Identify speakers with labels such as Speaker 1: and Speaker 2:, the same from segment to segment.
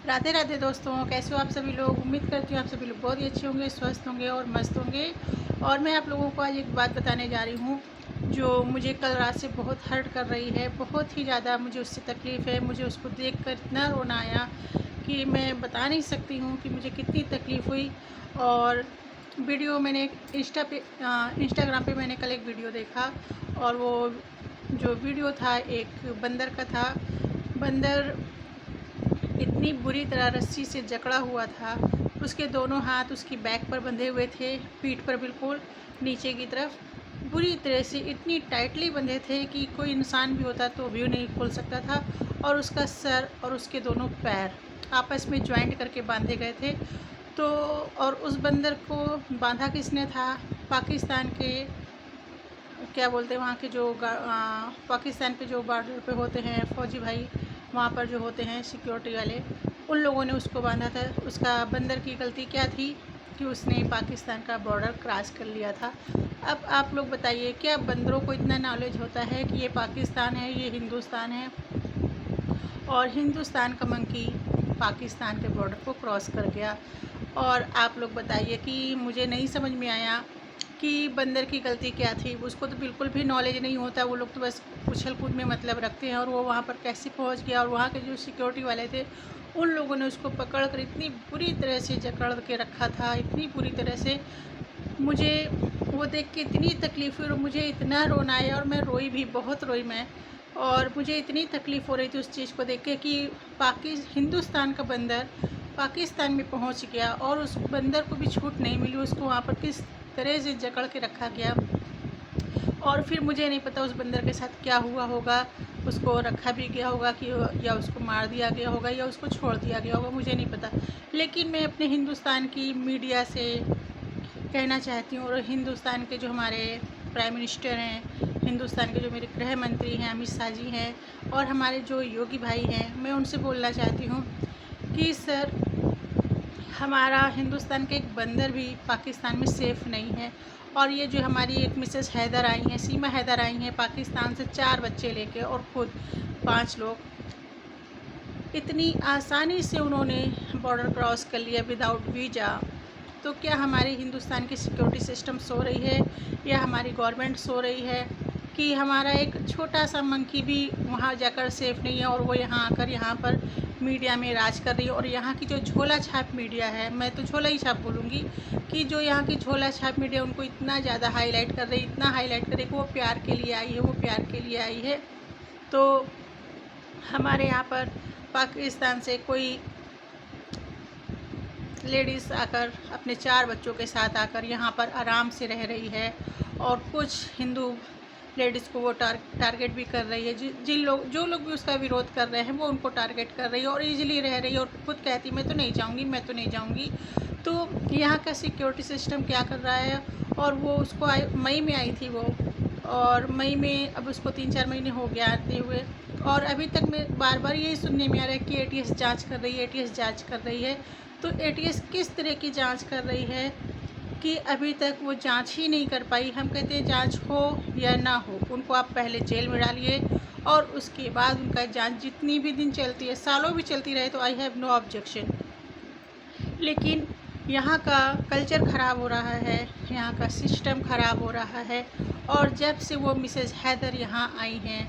Speaker 1: राधे राधे दोस्तों, कैसे हो आप सभी लोग। उम्मीद करती हूँ आप सभी लोग बहुत ही अच्छे होंगे, स्वस्थ होंगे और मस्त होंगे। और मैं आप लोगों को आज एक बात बताने जा रही हूँ जो मुझे कल रात से बहुत हर्ट कर रही है। बहुत ही ज़्यादा मुझे उससे तकलीफ़ है। मुझे उसको देख कर इतना रोना आया कि मैं बता नहीं सकती हूँ कि मुझे कितनी तकलीफ़ हुई। और वीडियो मैंने इंस्टाग्राम पे मैंने कल एक वीडियो देखा, और वो जो वीडियो था एक बंदर का था। बंदर इतनी बुरी तरह रस्सी से जकड़ा हुआ था। उसके दोनों हाथ उसकी बैक पर बंधे हुए थे, पीठ पर बिल्कुल नीचे की तरफ बुरी तरह से इतनी टाइटली बंधे थे कि कोई इंसान भी होता तो भी नहीं खोल सकता था। और उसका सर और उसके दोनों पैर आपस में जॉइंट करके बांधे गए थे। तो और उस बंदर को बांधा किसने था? पाकिस्तान के, क्या बोलते हैं वहाँ के जो पाकिस्तान पे जो बॉर्डर पे होते हैं फ़ौजी भाई, वहाँ पर जो होते हैं सिक्योरिटी वाले, उन लोगों ने उसको बांधा था। उसका बंदर की गलती क्या थी कि उसने पाकिस्तान का बॉर्डर क्रॉस कर लिया था। अब आप लोग बताइए, क्या बंदरों को इतना नॉलेज होता है कि ये पाकिस्तान है, ये हिंदुस्तान है, और हिंदुस्तान का मंकी पाकिस्तान के बॉर्डर को क्रॉस कर गया। और आप लोग बताइए कि मुझे नहीं समझ में आया कि बंदर की गलती क्या थी। उसको तो बिल्कुल भी नॉलेज नहीं होता, वो लोग तो बस उछल कूद में मतलब रखते हैं। और वो वहाँ पर कैसे पहुँच गया, और वहाँ के जो सिक्योरिटी वाले थे उन लोगों ने उसको पकड़ कर इतनी बुरी तरह से जकड़ के रखा था, इतनी बुरी तरह से। मुझे वो देख के इतनी तकलीफ़ हुई और मुझे इतना रोना आया, और मैं रोई भी, बहुत रोई मैं। और मुझे इतनी तकलीफ़ हो रही थी उस चीज़ को देख के कि हिंदुस्तान का बंदर पाकिस्तान में पहुंच गया, और उस बंदर को भी छूट नहीं मिली। उसको वहाँ पर किस तरह से जकड़ के रखा गया। और फिर मुझे नहीं पता उस बंदर के साथ क्या हुआ होगा। उसको रखा भी गया होगा कि, या उसको मार दिया गया होगा, या उसको छोड़ दिया गया होगा, मुझे नहीं पता। लेकिन मैं अपने हिंदुस्तान की मीडिया से कहना चाहती हूँ, और हिंदुस्तान के जो हमारे प्राइम मिनिस्टर हैं, हिंदुस्तान के जो मेरे गृह मंत्री हैं अमित शाह जी हैं, और हमारे जो योगी भाई हैं, मैं उनसे बोलना चाहती हूँ कि सर, हमारा हिंदुस्तान के एक बंदर भी पाकिस्तान में सेफ़ नहीं है। और ये जो हमारी एक मिसेस हैदर आई हैं, सीमा हैदर आई हैं पाकिस्तान से 4 बच्चे लेके, और ख़ुद 5 लोग, इतनी आसानी से उन्होंने बॉर्डर क्रॉस कर लिया विदाउट वीज़ा। तो क्या हमारे हिंदुस्तान की सिक्योरिटी सिस्टम सो रही है, या हमारी गवर्नमेंट सो रही है कि हमारा एक छोटा सा मंकी भी वहाँ जाकर सेफ़ नहीं है, और वो यहाँ आकर यहाँ पर मीडिया में राज कर रही है। और यहाँ की जो झोला छाप मीडिया है, मैं तो झोला ही छाप बोलूँगी, कि जो यहाँ की झोला छाप मीडिया उनको इतना ज़्यादा हाईलाइट कर रही है, इतना हाईलाइट कर रही है कि वो प्यार के लिए आई है, वो प्यार के लिए आई है। तो हमारे यहाँ पर पाकिस्तान से कोई लेडीज़ आकर अपने 4 बच्चों के साथ आकर यहाँ पर आराम से रह रही है, और कुछ हिंदू लेडीज़ को वो टारगेट भी कर रही है। जो लोग भी उसका विरोध कर रहे हैं वो उनको टारगेट कर रही है, और ईजिली रह रही है, और खुद कहती मैं तो नहीं जाऊँगी, मैं तो नहीं जाऊँगी। तो यहाँ का सिक्योरिटी सिस्टम क्या कर रहा है। और वो उसको मई में आई थी वो, और मई में अब उसको 3-4 महीने हो गया आते हुए, और अभी तक मैं बार बार यही सुनने में आ रहा है कि एटीएस जांच कर रही है, एटीएस जांच कर रही है। तो एटीएस किस तरह की जांच कर रही है कि अभी तक वो जांच ही नहीं कर पाई। हम कहते हैं जांच हो या ना हो, उनको आप पहले जेल में डालिए, और उसके बाद उनका जांच जितनी भी दिन चलती है, सालों भी चलती रहे, तो आई हैव नो ऑब्जेक्शन। लेकिन यहाँ का कल्चर ख़राब हो रहा है, यहाँ का सिस्टम ख़राब हो रहा है। और जब से वो मिसेस हैदर यहाँ आई हैं,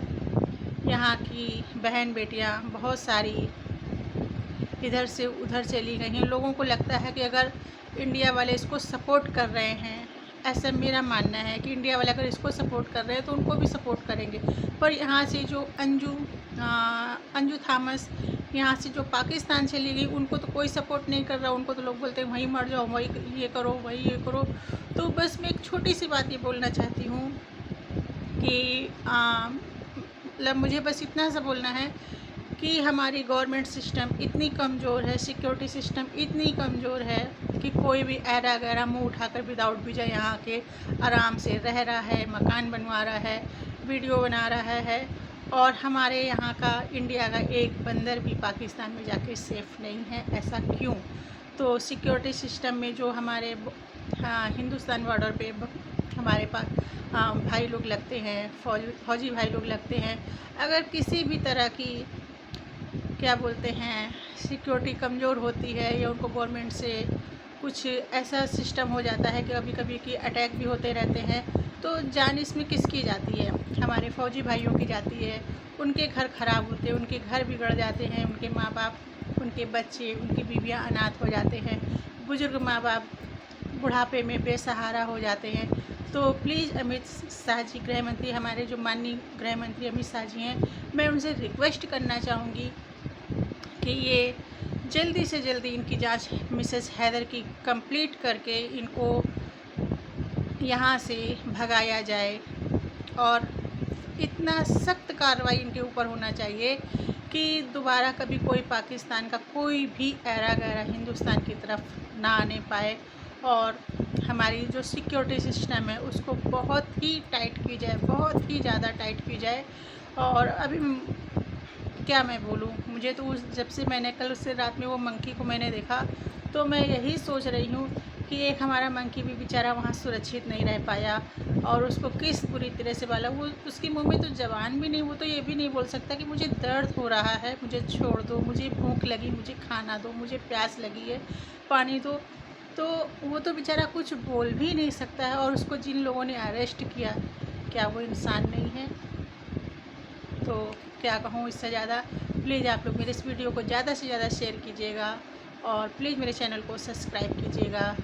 Speaker 1: यहाँ की बहन बेटियाँ बहुत सारी इधर से उधर चली गई हैं। लोगों को लगता है कि अगर इंडिया वाले इसको सपोर्ट कर रहे हैं, ऐसा मेरा मानना है कि इंडिया वाले अगर इसको सपोर्ट कर रहे हैं तो उनको भी सपोर्ट करेंगे। पर यहाँ से जो अंजू थामस यहाँ से जो पाकिस्तान चली गई, उनको तो कोई सपोर्ट नहीं कर रहा। उनको तो लोग बोलते हैं वहीं मर जाओ, वही ये करो, वही ये करो। तो बस मैं एक छोटी सी बात ये बोलना चाहती हूँ कि मतलब मुझे बस इतना सा बोलना है कि हमारी गवर्नमेंट सिस्टम इतनी कमज़ोर है, सिक्योरिटी सिस्टम इतनी कमज़ोर है कि कोई भी ऐरा गैरा मुँह उठाकर विदाउट वीज़ा यहाँ के आराम से रह रहा है, मकान बनवा रहा है, वीडियो बना रहा है। और हमारे यहाँ का, इंडिया का एक बंदर भी पाकिस्तान में जाके सेफ़ नहीं है। ऐसा क्यों? तो सिक्योरिटी सिस्टम में जो हमारे हिंदुस्तान बॉर्डर पे हमारे पास भाई लोग लगते हैं, फौजी भाई लोग लगते हैं, अगर किसी भी तरह की क्या बोलते हैं, सिक्योरिटी कमज़ोर होती है या उनको गवर्नमेंट से कुछ ऐसा सिस्टम हो जाता है कि कभी कभी कि अटैक भी होते रहते हैं, तो जान इसमें किसकी जाती है? हमारे फ़ौजी भाइयों की जाती है। उनके घर ख़राब होते हैं, उनके घर बिगड़ जाते हैं, उनके माँ बाप, उनके बच्चे, उनकी बीवियाँ अनाथ हो जाते हैं, बुज़ुर्ग माँ बाप बुढ़ापे में बेसहारा हो जाते हैं। तो प्लीज़ अमित शाह जी, गृह मंत्री, हमारे जो माननीय गृह मंत्री अमित शाह जी हैं, मैं उनसे रिक्वेस्ट करना चाहूँगी कि ये जल्दी से जल्दी इनकी जांच मिसेस हैदर की कंप्लीट करके इनको यहाँ से भगाया जाए और इतना सख्त कार्रवाई इनके ऊपर होना चाहिए कि दोबारा कभी कोई पाकिस्तान का कोई भी ऐरा गैरा हिंदुस्तान की तरफ ना आने पाए, और हमारी जो सिक्योरिटी सिस्टम है उसको बहुत ही टाइट की जाए, बहुत ही ज़्यादा टाइट की जाए। और अभी क्या मैं बोलूँ, मुझे तो जब से मैंने कल से रात में वो मंकी को मैंने देखा, तो मैं यही सोच रही हूँ कि एक हमारा मंकी भी बेचारा वहाँ सुरक्षित नहीं रह पाया, और उसको किस बुरी तरह से वाला, वो उसके मुंह में तो ज़बान भी नहीं, वो तो ये भी नहीं बोल सकता कि मुझे दर्द हो रहा है, मुझे छोड़ दो, मुझे भूख लगी, मुझे खाना दो, मुझे प्यास लगी है, पानी दो। तो वो तो बेचारा कुछ बोल भी नहीं सकता है, और उसको जिन लोगों ने अरेस्ट किया, क्या वो इंसान नहीं है? तो क्या कहूँ इससे ज़्यादा। प्लीज़ आप लोग मेरे इस वीडियो को ज़्यादा से ज़्यादा शेयर कीजिएगा, और प्लीज़ मेरे चैनल को सब्सक्राइब कीजिएगा।